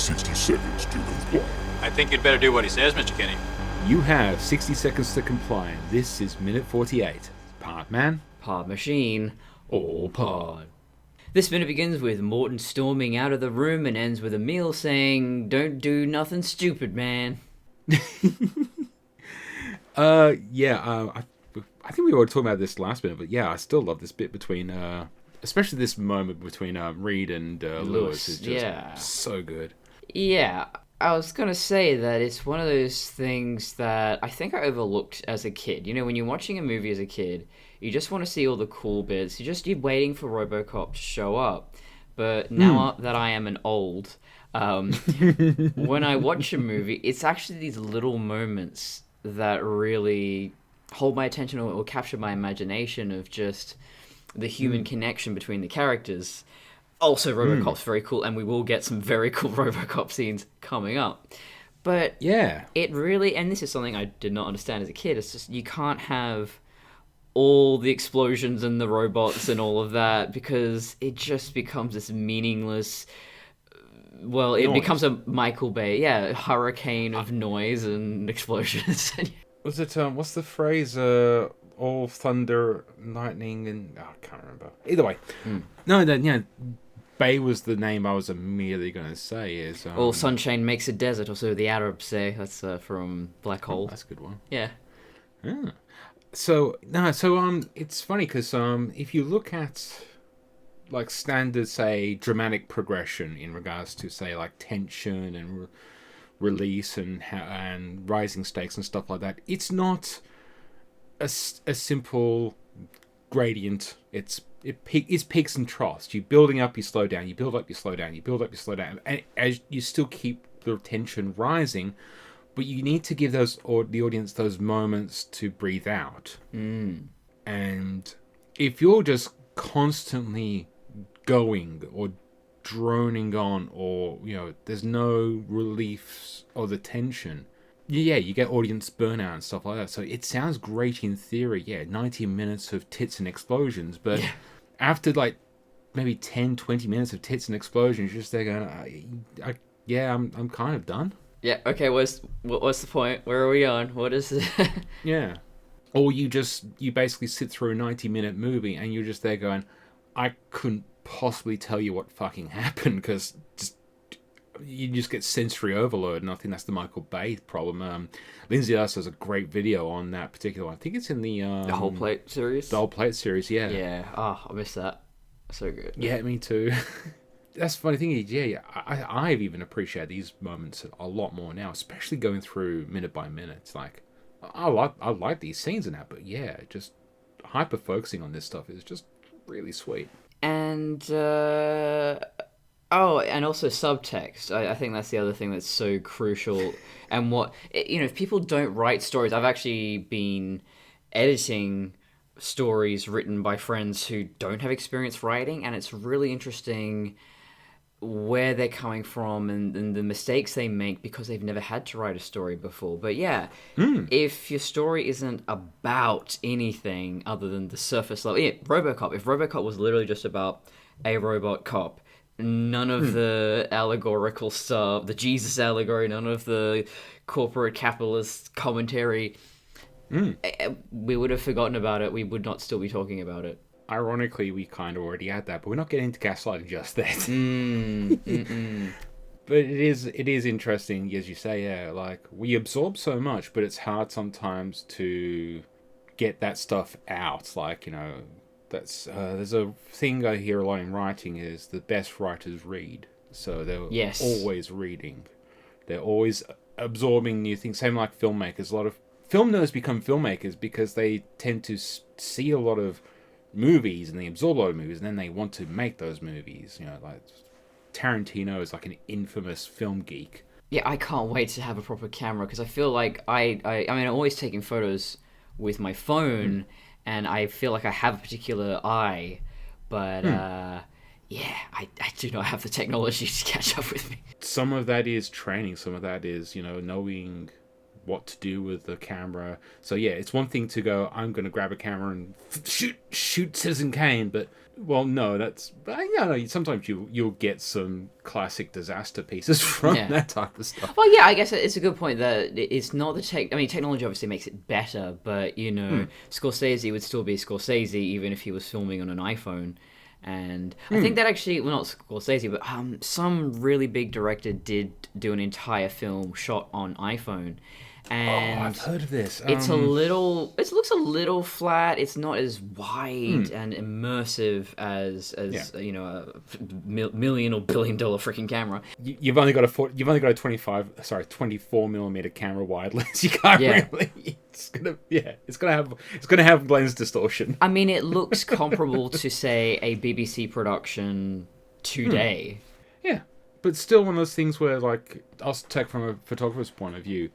60 seconds to comply. I think you'd better do what he says, Mr. Kenny. You have 60 seconds to comply. This is minute 48. Part man. Pod machine. Or pod. This minute begins with Morton storming out of the room and ends with Emil saying, "Don't do nothing stupid, man." I think we were talking about this last minute, but yeah, I still love this bit between, especially this moment between Reed and Lewis is just so good. Yeah, I was going to say that it's one of those things that I think I overlooked as a kid. You know, when you're watching a movie as a kid, you just want to see all the cool bits. You're waiting for RoboCop to show up. But now that I am an old, when I watch a movie, it's actually these little moments that really hold my attention or capture my imagination of just the human connection between the characters. Also, RoboCop's very cool, and we will get some very cool RoboCop scenes coming up. But yeah, it really, and this is something I did not understand as a kid, it's just you can't have all the explosions and the robots and all of that because it just becomes this meaningless... Well, it becomes a Michael Bay, hurricane of noise and explosions. Was it, what's the phrase? All thunder, lightning, and... I can't remember. Either way. No, Bay was the name I was immediately going to say. Is all sunshine makes a desert, or so the Arabs say. That's from Black Hole. That's a good one. Yeah. So it's funny because if you look at like standard, say, dramatic progression in regards to, say, like tension and release and rising stakes and stuff like that, it's not a simple gradient. It's peaks and troughs. You're building up, you slow down. You build up, you slow down. You build up, you slow down. And as you still keep the tension rising, but you need to give the audience those moments to breathe out. And if you're just constantly going or droning on, or there's no relief of the tension, you get audience burnout and stuff like that. So it sounds great in theory, 90 minutes of tits and explosions, but after like maybe 10-20 minutes of tits and explosions, you're just there going, I'm kind of done. Yeah, okay, what's the point? Where are we on? What is it? Yeah. Or you basically sit through a 90-minute movie and you're just there going, I couldn't possibly tell you what fucking happened, because you just get sensory overload, and I think that's the Michael Bay problem. Lindsay Us has a great video on that particular one. I think it's in the Whole Plate series? The Whole Plate series, yeah. Yeah, I missed that. So good. Yeah, me too. That's the funny thing is, I've even appreciated these moments a lot more now, especially going through minute by minute. It's like, I like these scenes and that, but just hyper-focusing on this stuff is just really sweet. And, and also subtext. I think that's the other thing that's so crucial. And if people don't write stories, I've actually been editing stories written by friends who don't have experience writing, and it's really interesting where they're coming from and the mistakes they make because they've never had to write a story before. But if your story isn't about anything other than the surface level... RoboCop. If RoboCop was literally just about a robot cop, none of the allegorical stuff, the Jesus allegory, none of the corporate capitalist commentary, we would have forgotten about it. We would not still be talking about it. Ironically, we kind of already had that, but we're not getting into gaslighting just yet. But it is interesting, as you say, like, we absorb so much, but it's hard sometimes to get that stuff out. Like, that's there's a thing I hear a lot in writing is the best writers read. So they're always reading. They're always absorbing new things. Same like filmmakers. A lot of film nerds become filmmakers because they tend to see a lot of movies and they absorb a lot of movies and then they want to make those movies. Like Tarantino is like an infamous film geek. Yeah, I can't wait to have a proper camera because I feel like I'm always taking photos with my phone and I feel like I have a particular eye, but I do not have the technology to catch up with me. Some of that is training, some of that is, knowing what to do with the camera. So yeah, it's one thing to go, I'm going to grab a camera and shoot Citizen Kane, but well, no, that's, sometimes you'll get some classic disaster pieces from that type of stuff. Well, yeah, I guess it's a good point that it's not the technology obviously makes it better, but Scorsese would still be Scorsese even if he was filming on an iPhone. And I think that actually, well, not Scorsese, but some really big director did do an entire film shot on iPhone. And I've heard of this. It looks a little flat. It's not as wide and immersive as a million or $1 billion freaking camera. You've only got a 24 millimeter camera wide lens. You can't really. It's gonna have lens distortion. I mean, it looks comparable to say a BBC production today. Yeah, but still one of those things where, like, I'll take from a photographer's point of view.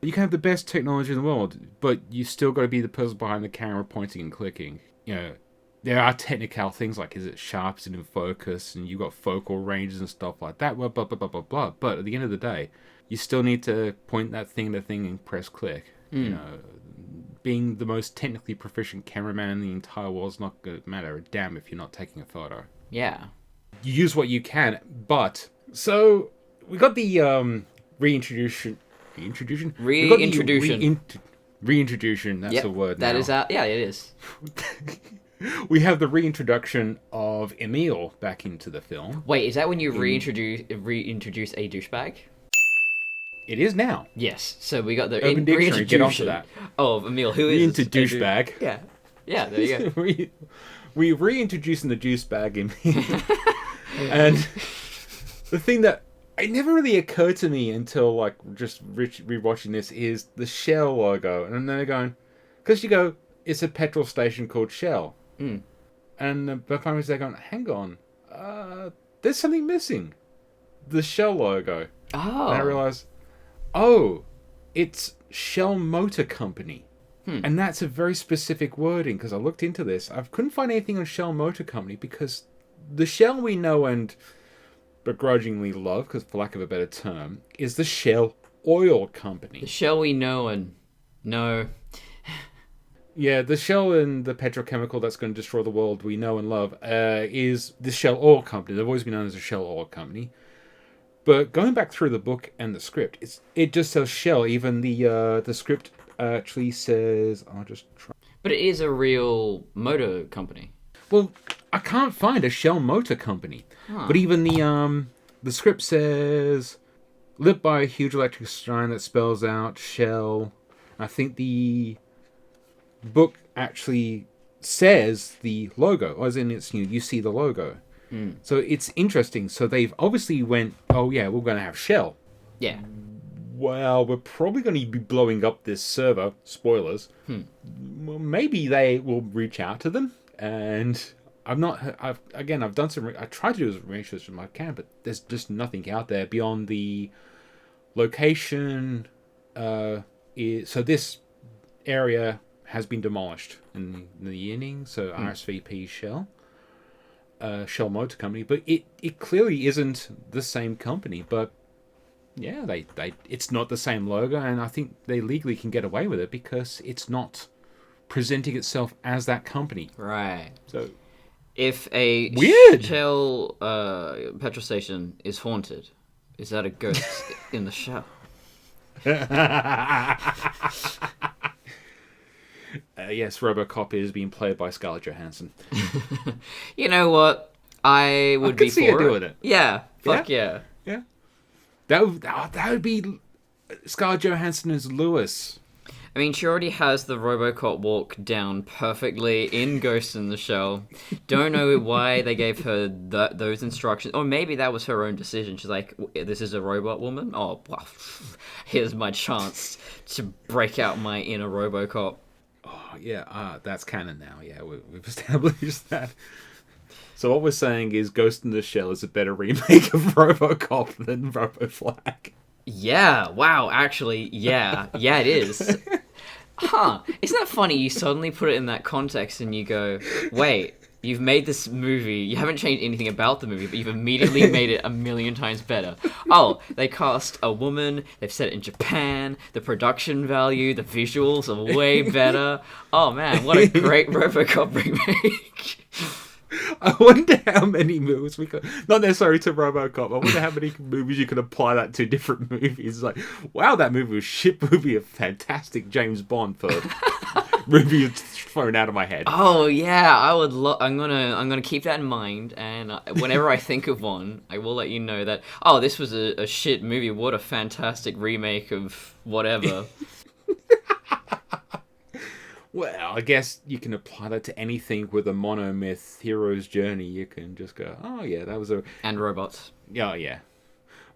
You can have the best technology in the world, but you still got to be the person behind the camera pointing and clicking. There are technical things like, is it sharp, is it in focus, and you've got focal ranges and stuff like that, blah, blah, blah, blah, blah, blah. But at the end of the day, you still need to point that thing to thing and press click. Being the most technically proficient cameraman in the entire world is not going to matter a damn if you're not taking a photo. Yeah. You use what you can, but... So, we got the reintroduction... Reintroduction, that's a word now. That is out. Yeah, it is. We have the reintroduction of Emil back into the film. Wait, is that when you reintroduce a douchebag? It is now. Yes. So we got the Urban Dictionary, get onto that. Of Emil, who is into douchebag. Yeah. Yeah, there you go. we reintroducing the douchebag Emil. And the thing that it never really occurred to me until, like, just rewatching this is the Shell logo. And then they're going... Because you go, it's a petrol station called Shell. And by the time they're going, hang on. There's something missing. The Shell logo. Oh. And I realised, it's Shell Motor Company. And that's a very specific wording, because I looked into this. I couldn't find anything on Shell Motor Company, because the Shell we know and... begrudgingly love, because for lack of a better term, is the Shell Oil Company. The Shell we know and know. Yeah, the Shell and the petrochemical that's going to destroy the world we know and love is the Shell Oil Company. They've always been known as the Shell Oil Company. But going back through the book and the script, it just says Shell. Even the script actually says... I'll just try. But it is a real motor company. Well, I can't find a Shell Motor Company. But even the script says, lit by a huge electric sign that spells out Shell. I think the book actually says the logo, as in it's you see the logo. So it's interesting. So they've obviously went, oh yeah, we're going to have Shell. Yeah. Well, we're probably going to be blowing up this server. Spoilers. Well, maybe they will reach out to them and... I've done some... I tried to do as research as I can, but there's just nothing out there beyond the location. So this area has been demolished in the inning. So RSVP Shell. Shell Motor Company. But it clearly isn't the same company. But yeah, it's not the same logo. And I think they legally can get away with it because it's not presenting itself as that company. Right. So... If a Weird. Shell petrol station is haunted, is that a ghost in the shell? Yes, RoboCop is being played by Scarlett Johansson. You know what? I would be see for her doing it. Yeah, fuck yeah. Yeah. That would be Scarlett Johansson as Lewis. I mean, she already has the RoboCop walk down perfectly in Ghost in the Shell. Don't know why they gave her those instructions. Or maybe that was her own decision. She's like, this is a robot woman? Oh, well, here's my chance to break out my inner RoboCop. Oh, yeah, that's canon now. Yeah, we've established that. So what we're saying is Ghost in the Shell is a better remake of RoboCop than Roboflag. Yeah, wow, actually, yeah, it is. Huh, isn't that funny? You suddenly put it in that context and you go, wait, You've made this movie. You haven't changed anything about the movie, but you've immediately made it a million times better. Oh, they cast a woman. They've set it in Japan. The production value, the visuals are way better. Oh man, what a great RoboCop remake! I wonder how many movies we could... Not necessarily to RoboCop. I wonder how many movies you could apply that to different movies. Like, wow, that movie was shit movie. A fantastic James Bond for movie thrown out of my head. Oh yeah, I would. I'm gonna keep that in mind, and whenever I think of one, I will let you know that. Oh, this was a shit movie. What a fantastic remake of whatever. Well, I guess you can apply that to anything with a monomyth hero's journey. You can just go, oh yeah, that was a... And robots. Yeah, yeah.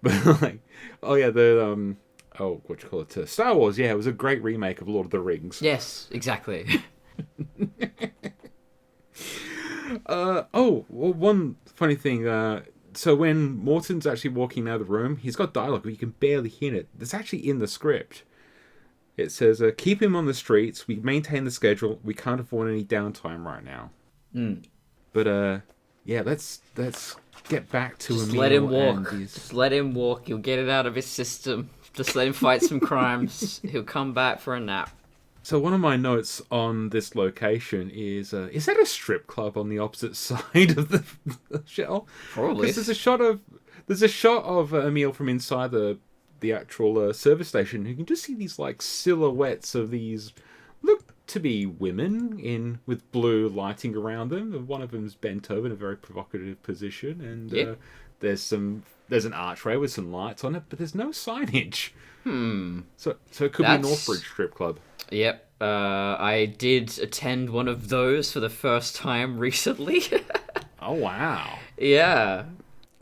But like, oh yeah, the what you call it? Star Wars. Yeah, it was a great remake of Lord of the Rings. Yes, exactly. Well, one funny thing. So when Morton's actually walking out of the room, he's got dialogue, but you can barely hear it. It's actually in the script. It says, keep him on the streets. We maintain the schedule. We can't afford any downtime right now. But, yeah, let's get back to Just Emil. let him walk. Just let him walk. You'll get it out of his system. Just let him fight some crimes. He'll come back for a nap. So one of my notes on this location is that a strip club on the opposite side of the shell? Probably. Because there's a shot of Emil from inside the actual service station. You can just see these like silhouettes of these look to be women with blue lighting around them. One of them's bent over in a very provocative position, and there's an archway with some lights on it, but there's no signage. So it could be a Northbridge strip club. Yep. I did attend one of those for the first time recently. Oh wow. Yeah.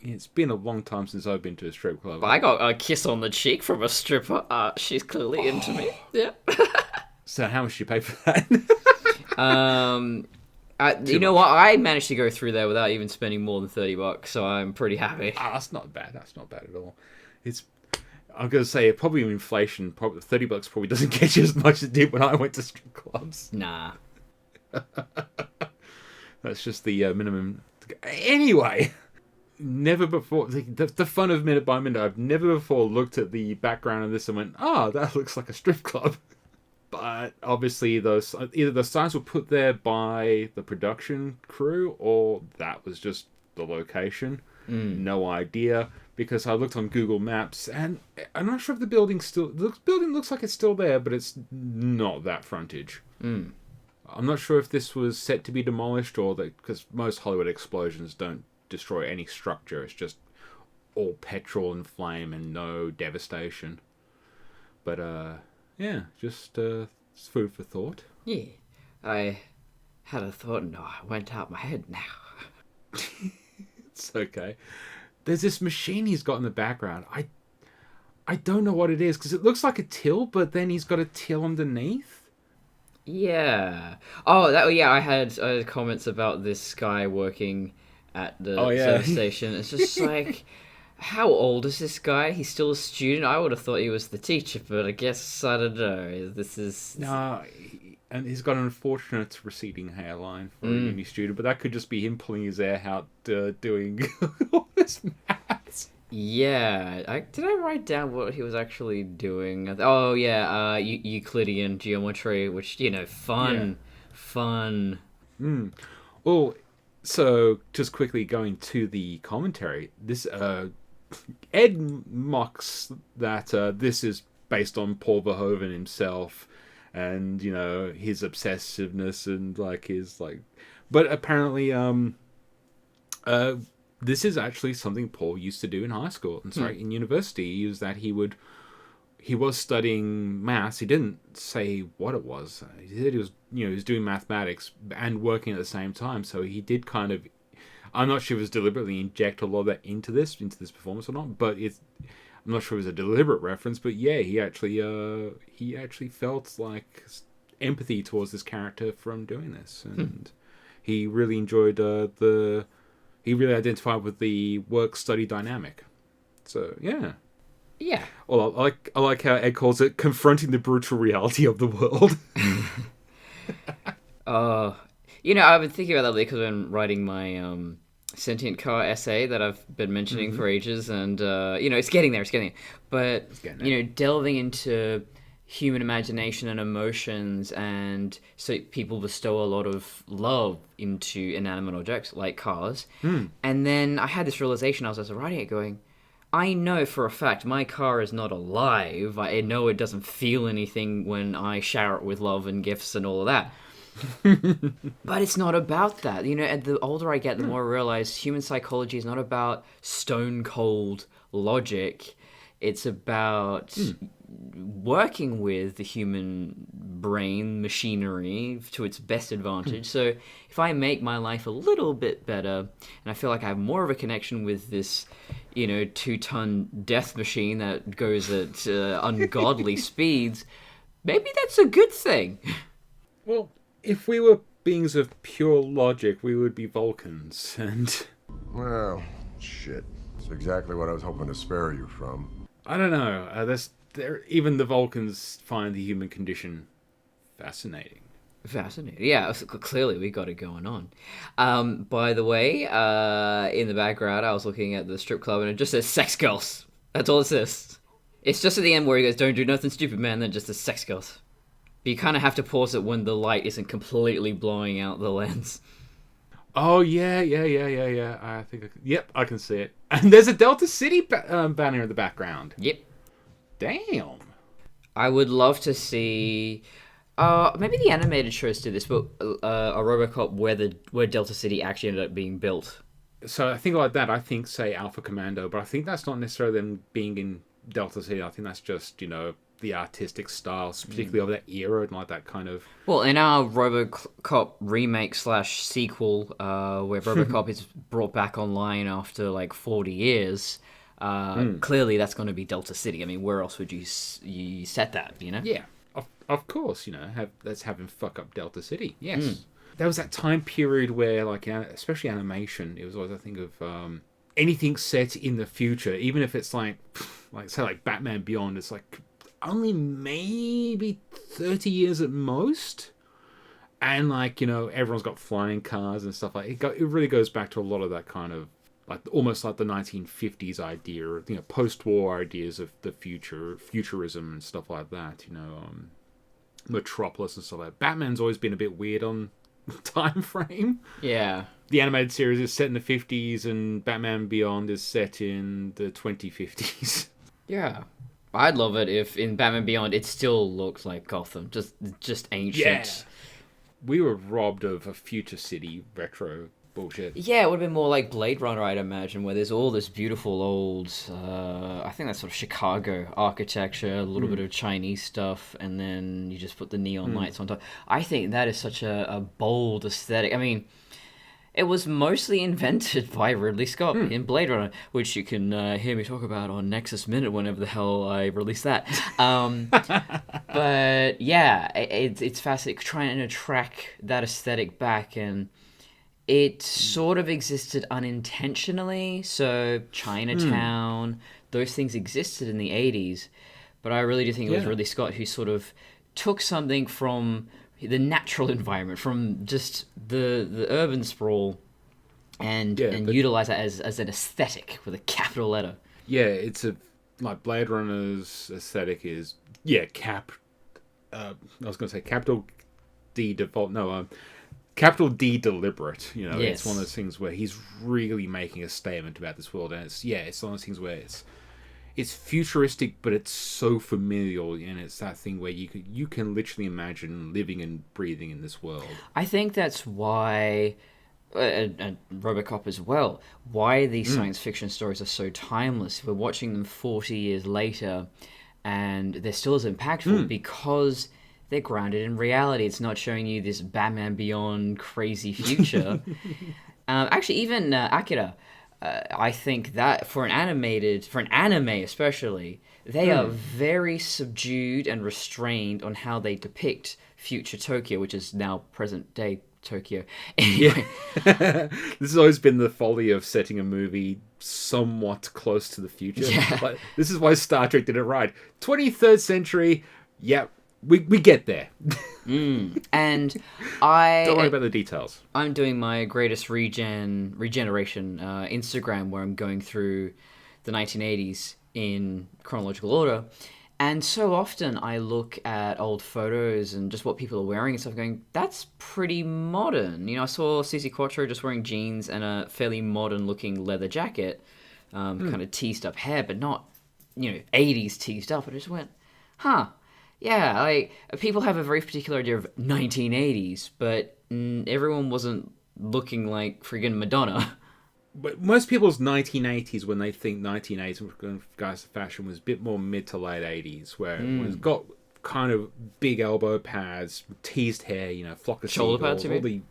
It's been a long time since I've been to a strip club. But I got a kiss on the cheek from a stripper. She's clearly into me. Yeah. So how much did you pay for that? You know what? I managed to go through there without even spending more than $30, so I'm pretty happy. That's not bad. That's not bad at all. I'm going to say, probably inflation, probably $30 probably doesn't get you as much as it did when I went to strip clubs. Nah. That's just the minimum. Anyway, never before, the fun of Minute by Minute, I've never before looked at the background of this and went, that looks like a strip club. But obviously, either the signs were put there by the production crew, or that was just the location. No idea, because I looked on Google Maps, and I'm not sure if the building looks like it's still there, but it's not that frontage. I'm not sure if this was set to be demolished, or that, because most Hollywood explosions don't destroy any structure. It's just all petrol and flame and no devastation. But yeah, just food for thought. Yeah, I had a thought and it went out my head now. It's okay. There's this machine he's got in the background. I don't know what it is, because it looks like a till, but then he's got a till underneath. Yeah. Oh, I had comments about this guy working at the service station. It's just like, how old is this guy? He's still a student? I would have thought he was the teacher, but I guess, I don't know. This is... No, and he's got an unfortunate receding hairline for a uni student, but that could just be him pulling his hair out doing all this maths. Yeah. Did I write down what he was actually doing? Oh, yeah, Euclidean geometry, which, fun. Yeah. Fun. Well, so just quickly going to the commentary, this Ed mocks that this is based on Paul Verhoeven himself, and his obsessiveness and but apparently this is actually something Paul used to do in high school. In university, he was studying maths. He didn't say what it was. He said he was doing mathematics and working at the same time. So he did kind of, I'm not sure if it was deliberately inject a lot of that into this performance or not, but I'm not sure it was a deliberate reference, but yeah, he actually felt like empathy towards this character from doing this, and he really enjoyed he really identified with the work-study dynamic. So yeah. Yeah. Well, I like how Ed calls it confronting the brutal reality of the world. I've been thinking about that lately because I've been writing my sentient car essay that I've been mentioning for ages, and it's getting there. But delving into human imagination and emotions, and so people bestow a lot of love into inanimate objects like cars. And then I had this realization as I was writing it, going, I know for a fact my car is not alive. I know it doesn't feel anything when I shower it with love and gifts and all of that. But it's not about that. The older I get, the more I realize human psychology is not about stone cold logic. It's about working with the human brain machinery to its best advantage. So if I make my life a little bit better, and I feel like I have more of a connection with this 2-ton death machine that goes at ungodly speeds, maybe that's a good thing. Well, if we were beings of pure logic, we would be Vulcans, and... Well, shit. That's exactly what I was hoping to spare you from. I don't know. Even the Vulcans find the human condition fascinating. Fascinating. Yeah, clearly we got it going on. By the way, in the background, I was looking at the strip club and it just says sex girls. That's all it says. It's just at the end where he goes, don't do nothing stupid, man, then just the sex girls. But you kind of have to pause it when the light isn't completely blowing out the lens. Oh, yeah. I think yep, I can see it. And there's a Delta City banner in the background. Yep. Damn. I would love to see... maybe the animated shows do this, but a RoboCop where Delta City actually ended up being built. So I think like that, I think, say, Alpha Commando, but I think that's not necessarily them being in Delta City. I think that's just, the artistic style, particularly of that era and like that kind of... Well, in our RoboCop remake/sequel, where RoboCop is brought back online after like 40 years, clearly that's going to be Delta City. I mean, where else would you set that, Yeah, of course, let's have him fuck up Delta City, yes. There was that time period where, like, especially animation, it was always, I think, of anything set in the future, even if it's like say, like Batman Beyond, it's like only maybe 30 years at most. And, like, everyone's got flying cars and stuff like it. It really goes back to a lot of that kind of, like, almost like the 1950s idea, post-war ideas of the futurism and stuff like that, Metropolis and stuff like that. Batman's always been a bit weird on time frame. Yeah. The animated series is set in the 50s and Batman Beyond is set in the 2050s. Yeah. I'd love it if in Batman Beyond it still looked like Gotham, just ancient. Yeah. We were robbed of a future city retro bullshit. Yeah, it would have been more like Blade Runner, I'd imagine, where there's all this beautiful old, I think that's sort of Chicago architecture, a little bit of Chinese stuff, and then you just put the neon lights on top. I think that is such a bold aesthetic. I mean, it was mostly invented by Ridley Scott in Blade Runner, which you can hear me talk about on Nexus Minute whenever the hell I release that. But yeah, it's fascinating trying to track that aesthetic back, and it sort of existed unintentionally. So Chinatown, those things existed in the 80s, but I really do think it was Ridley Scott who sort of took something from the natural environment, from just the urban sprawl, and utilize that as an aesthetic with a capital letter. Yeah, it's like Blade Runner's aesthetic is I was going to say capital D default. No, capital D deliberate. Yes. It's one of those things where he's really making a statement about this world, and it's one of those things where it's futuristic, but it's so familial, and it's that thing where you can literally imagine living and breathing in this world. I think that's why, and RoboCop as well, why these science fiction stories are so timeless. We're watching them 40 years later, and they're still as impactful because they're grounded in reality. It's not showing you this Batman Beyond crazy future. Actually, even Akira, I think that for an anime especially, they are very subdued and restrained on how they depict future Tokyo, which is now present day Tokyo. Anyway. This has always been the folly of setting a movie somewhat close to the future. Yeah. This is why Star Trek did it right. 23rd century, yep. we get there. And I Don't worry about the details. I'm doing my greatest regeneration Instagram, where I'm going through the 1980s in chronological order. And so often I look at old photos and just what people are wearing and stuff, going, that's pretty modern. You know, I saw Cece Quattro just wearing jeans and a fairly modern-looking leather jacket, kind of teased up hair, but not, 80s teased up. I just went, huh, yeah, like, people have a very particular idea of 1980s, but everyone wasn't looking like friggin' Madonna. But most people's 1980s, when they think 1980s with regards to fashion, was a bit more mid to late 80s, where it was got kind of big elbow pads, teased hair, flock of Shoulder seagulls, pads, you all the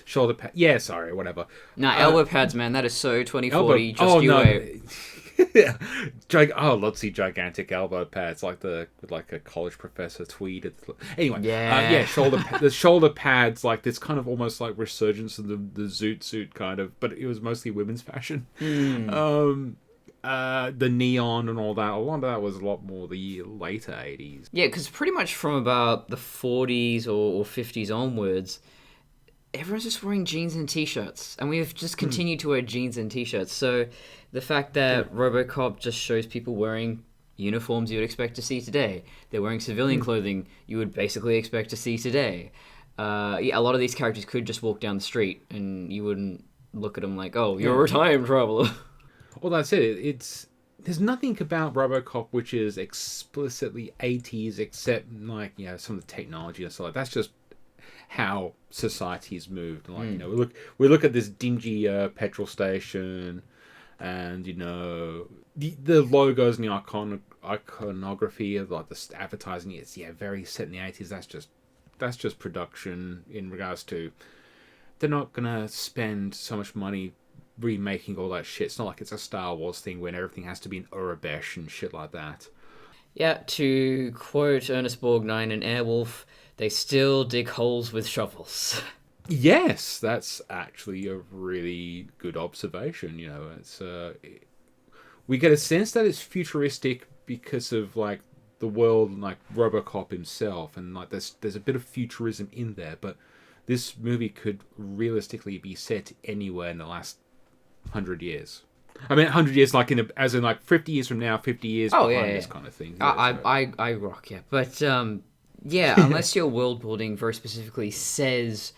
shoulder pads. Yeah, sorry, whatever. Nah, elbow pads, man, that is so 2040. Let's see gigantic elbow pads like a college professor tweeted. Anyway, the shoulder pads, like this kind of almost like resurgence of the zoot suit kind of, but it was mostly women's fashion. The neon and all that. A lot of that was a lot more the later 80s. Yeah, because pretty much from about the 40s or 50s onwards, everyone's just wearing jeans and t-shirts, and we've just continued to wear jeans and t-shirts. So the fact that RoboCop just shows people wearing uniforms you would expect to see today, they're wearing civilian clothing you would basically expect to see today. A lot of these characters could just walk down the street and you wouldn't look at them like, oh, you're a time traveler. Well, that's it. There's nothing about RoboCop which is explicitly 80s, except like some of the technology and stuff like that. That's just how society's moved. Like we look at this dingy petrol station, and the logos and the iconography of like the advertising. It's very set in the 80s. That's just production in regards to they're not gonna spend so much money remaking all that shit. It's not like it's a Star Wars thing when everything has to be in Urabesh and shit like that. Yeah, to quote Ernest Borgnine and Airwolf, they still dig holes with shovels. Yes, that's actually a really good observation. It's we get a sense that it's futuristic because of like the world, like RoboCop himself, and like there's a bit of futurism in there. But this movie could realistically be set anywhere in the last 100 years. I mean, 100 years, like as in like 50 years from now, 50 years behind this kind of thing. I rock, yeah. But unless your world building very specifically says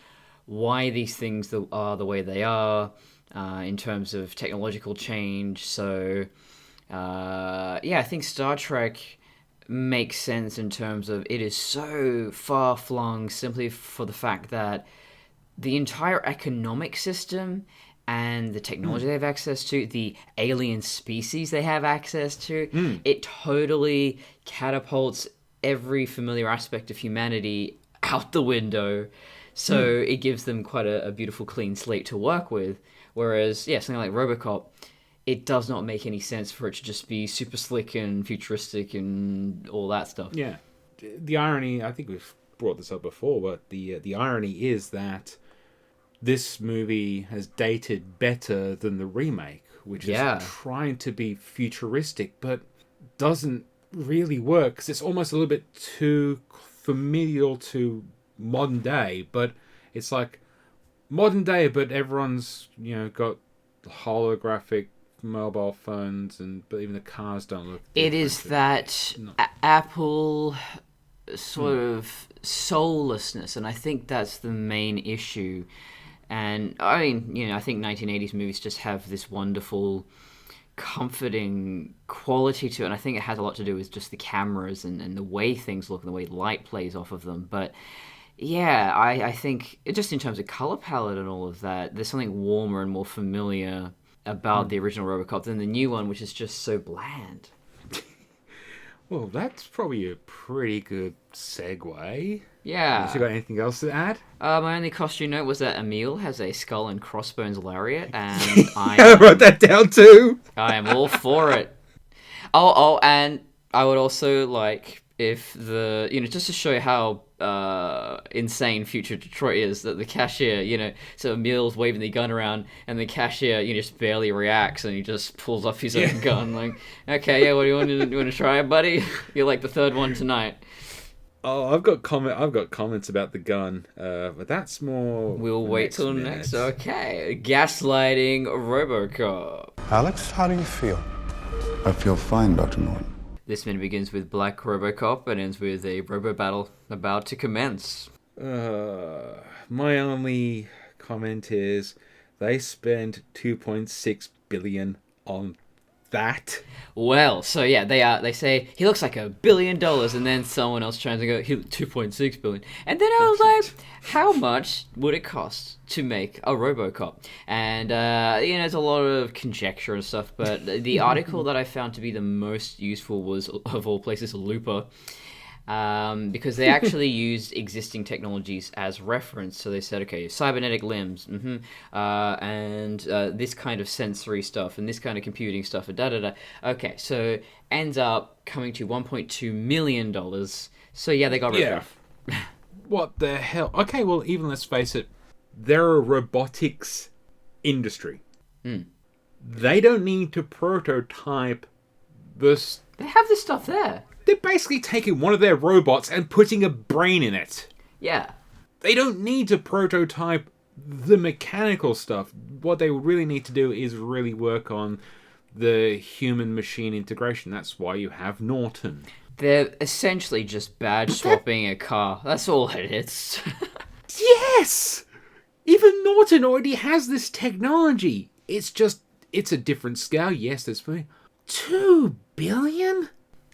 why these things are the way they are, in terms of technological change. So, I think Star Trek makes sense in terms of it is so far-flung simply for the fact that the entire economic system and the technology they have access to, the alien species they have access to, it totally catapults every familiar aspect of humanity out the window. So it gives them quite a beautiful clean slate to work with. Whereas, something like RoboCop, it does not make any sense for it to just be super slick and futuristic and all that stuff. Yeah. The irony, I think we've brought this up before, but the irony is that this movie has dated better than the remake, which is trying to be futuristic, but doesn't really work because it's almost a little bit too familial to modern day. But it's like modern day, but everyone's got holographic mobile phones, but even the cars don't look different. It is that Apple sort of soullessness, and I think that's the main issue. And I mean, I think 1980s movies just have this wonderful, comforting quality to it. And I think it has a lot to do with just the cameras and the way things look and the way light plays off of them. But yeah, I think just in terms of color palette and all of that, there's something warmer and more familiar about the original RoboCop than the new one, which is just so bland. Well, that's probably a pretty good segue. Yeah. Have you got anything else to add? My only costume note was that Emil has a skull and crossbones lariat, and I wrote that down too. I am all for it. Oh, and I would also like if just to show how insane future Detroit is, that the cashier, so Emil's waving the gun around, and the cashier, just barely reacts, and he just pulls off his own gun, like, okay, yeah, what do you want to try, buddy? You're like the third one tonight. Oh, I've got comments about the gun, but that's more. We'll the wait till minute. next. Okay. Gaslighting Robocop. Alex, how do you feel? I feel fine, Dr. Morton. This minute begins with Black Robocop and ends with a robo battle about to commence. My only comment is they spent 2.6 billion on that. Well, so yeah, they say he looks like $1 billion, and then someone else tries to go, he 2.6 billion, and then I was like, how much would it cost to make a RoboCop? And there's a lot of conjecture and stuff, but the article that I found to be the most useful was, of all places, Looper. Because they actually used existing technologies as reference. So they said, okay, cybernetic limbs, and this kind of sensory stuff, and this kind of computing stuff, and da-da-da. Okay, so ends up coming to $1.2 million. So yeah, they got ripped off. What the hell? Okay, well, even let's face it, they're a robotics industry. They don't need to prototype this. They have this stuff there. They're basically taking one of their robots and putting a brain in it. Yeah. They don't need to prototype the mechanical stuff. What they really need to do is really work on the human-machine integration. That's why you have Norton. They're essentially just badge swapping a car. That's all it is. Yes! Even Norton already has this technology. It's a different scale. Yes, there's 2 billion?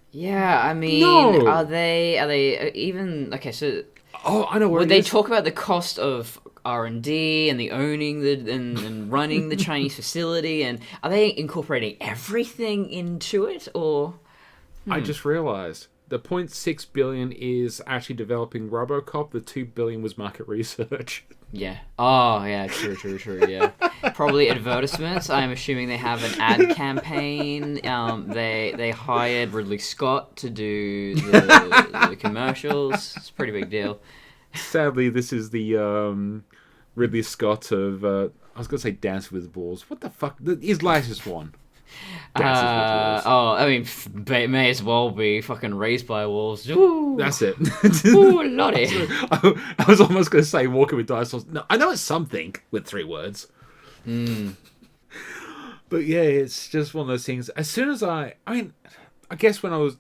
Yeah, I mean, No. are they even okay? So, I know where would it they is. talk about the cost of R&D and the owning and running the Chinese facility, and are they incorporating everything into it, or? I just realized the 0.6 billion is actually developing RoboCop. The 2 billion was market research. Yeah. Oh, yeah. True. Yeah. Probably advertisements. I'm assuming they have an ad campaign. They hired Ridley Scott to do the commercials. It's a pretty big deal. Sadly, this is the Ridley Scott of I was gonna say Dance with Wolves. What the fuck? His latest one. I mean, may as well be fucking Raised by Wolves. Ooh. That's it. Ooh, lordy. I was almost going to say Walking with Dinosaurs. No, I know it's something with 3 words. But yeah, it's just one of those things. As soon as I guess when I was,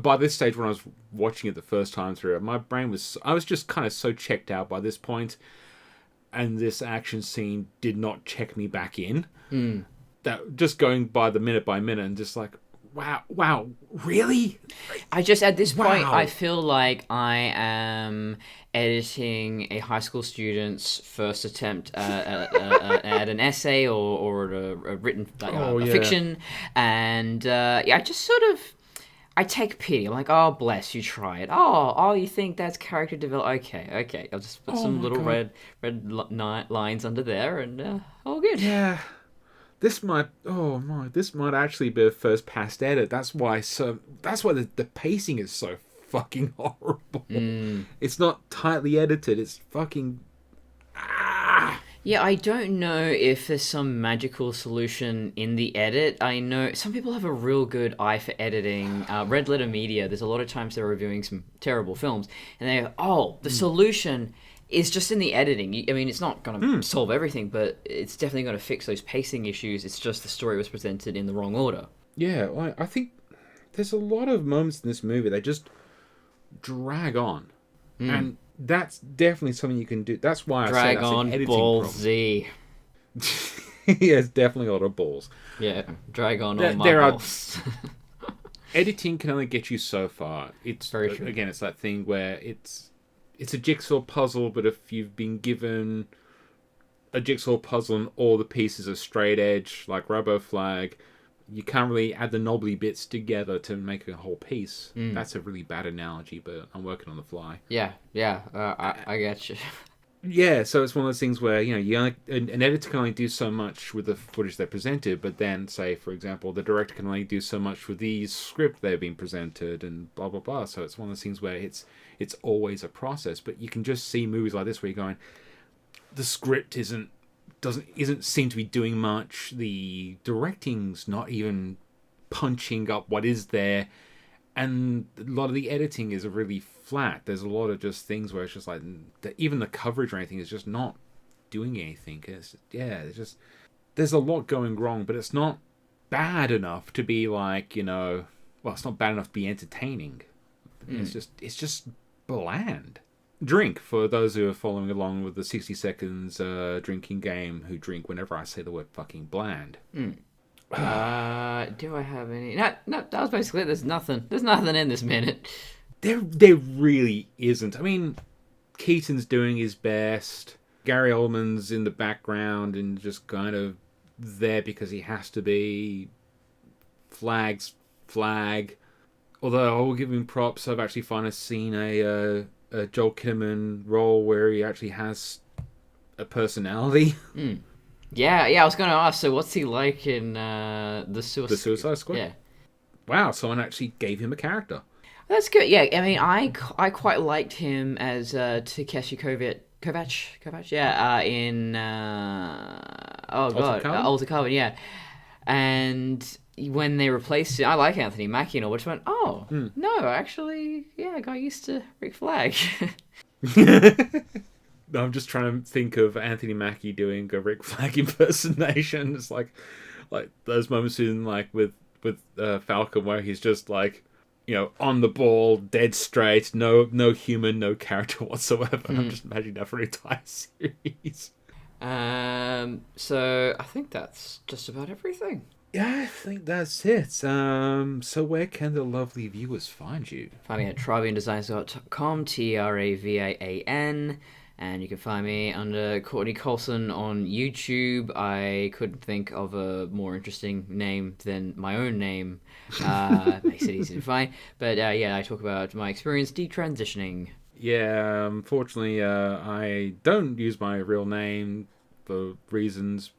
by this stage when I was watching it the first time through, I was just kind of so checked out by this point, and this action scene did not check me back in. That just going by minute and just like, wow, really? I just, at this point, Wow. I feel like I am editing a high school student's first attempt at an essay or a written fiction, and I just sort of, I take pity. I'm like, oh, bless you, try it. Oh, you think that's character development? Okay. I'll just put some little red lines under there, and all good. Yeah. This might actually be a first pass edit. That's why the pacing is so fucking horrible. It's not tightly edited. It's fucking Yeah, I don't know if there's some magical solution in the edit. I know some people have a real good eye for editing. Red Letter Media, there's a lot of times they're reviewing some terrible films, and they go, the solution is just in the editing. I mean, it's not going to solve everything, but it's definitely going to fix those pacing issues. It's just the story was presented in the wrong order. Yeah, well, I think there's a lot of moments in this movie that just drag on. And that's definitely something you can do. That's why Drag I say that's on an editing Ball problem. Z. Yeah, it's definitely a lot of balls. Yeah, drag on There- all my there are- balls. Editing can only get you so far. It's Very true. Again, it's that thing where it's a jigsaw puzzle, but if you've been given a jigsaw puzzle and all the pieces are straight edge, like Roboflag, you can't really add the knobbly bits together to make a whole piece. That's a really bad analogy, but I'm working on the fly. Yeah, I get you. Yeah, so it's one of those things where, an editor can only do so much with the footage they presented, but then, say, for example, the director can only do so much with the script they've been presented, and blah, blah, blah. So it's one of those things where it's always a process, but you can just see movies like this where you're going, the script isn't seem to be doing much, the directing's not even punching up what is there, And a lot of the editing is really flat. There's a lot of just things where it's just like, even the coverage or anything is just not doing anything. There's a lot going wrong, but it's not bad enough to be like, it's not bad enough to be entertaining. It's just bland. Drink, for those who are following along with the 60 seconds drinking game, who drink whenever I say the word fucking bland. Do I have any? No, that was basically it. There's nothing in this minute. There really isn't. I mean, Keaton's doing his best. Gary Oldman's in the background and just kind of there because he has to be. Flag. Although I will give him props, I've actually finally seen a Joel Kinnaman role where he actually has a personality. Yeah, I was going to ask, so what's he like in the Suicide Squad? Yeah. Wow, someone actually gave him a character. That's good. Yeah, I mean, I quite liked him as Takeshi Kovacs, yeah, in Altered Carbon, yeah. And when they replaced it, I like Anthony Mackie and all, which went, no, actually, yeah, I got used to Rick Flag. I'm just trying to think of Anthony Mackie doing a Rick Flag impersonation. It's like those moments in with Falcon where he's just like, on the ball, dead straight, no human, no character whatsoever. I'm just imagining that for an entire series. So I think that's just about everything. Yeah, I think that's it. So where can the lovely viewers find you? Find me at traviandesigns.com, Travan, and you can find me under Courtney Colson on YouTube. I couldn't think of a more interesting name than my own name. Makes it easy to find. But I talk about my experience detransitioning. Yeah, unfortunately, I don't use my real name for reasons,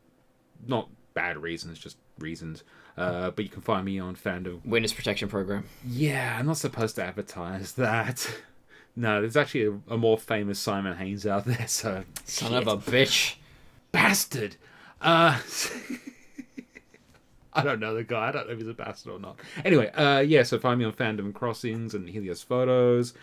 not bad reasons, just reasons. But you can find me on Fandom. Witness Protection Program. Yeah, I'm not supposed to advertise that. No, there's actually a more famous Simon Haynes out there, so... Son of a bitch. Bastard! I don't know the guy. I don't know if he's a bastard or not. Anyway, so find me on Fandom Crossings and Helios Photos,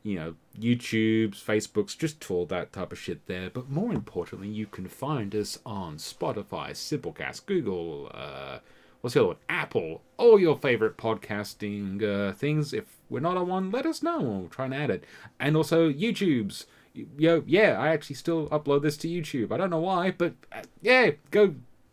YouTubes, Facebooks, just all that type of shit there. But more importantly, you can find us on Spotify, Simplecast, Google, what's the other one? Apple, all your favorite podcasting things. If we're not on one, let us know. We'll try and add it. And also YouTube's. I actually still upload this to YouTube. I don't know why, but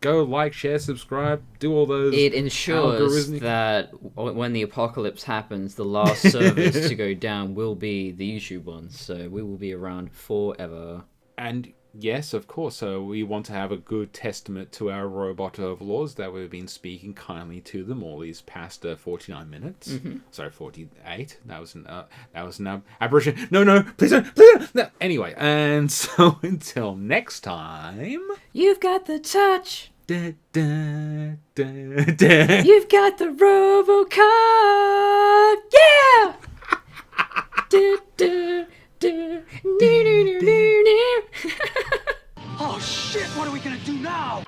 go like, share, subscribe, do all those. It ensures that when the apocalypse happens, the last service to go down will be the YouTube one. So we will be around forever. And yes, of course. So we want to have a good testament to our robot overlords that we've been speaking kindly to them all these past 49 minutes. Mm-hmm. Sorry, 48. That was an aberration. No, please don't. No. Anyway, and so until next time, you've got the touch. Da, da, da, da. You've got the RoboCop. Yeah. Da, da. Oh shit, what are we gonna do now?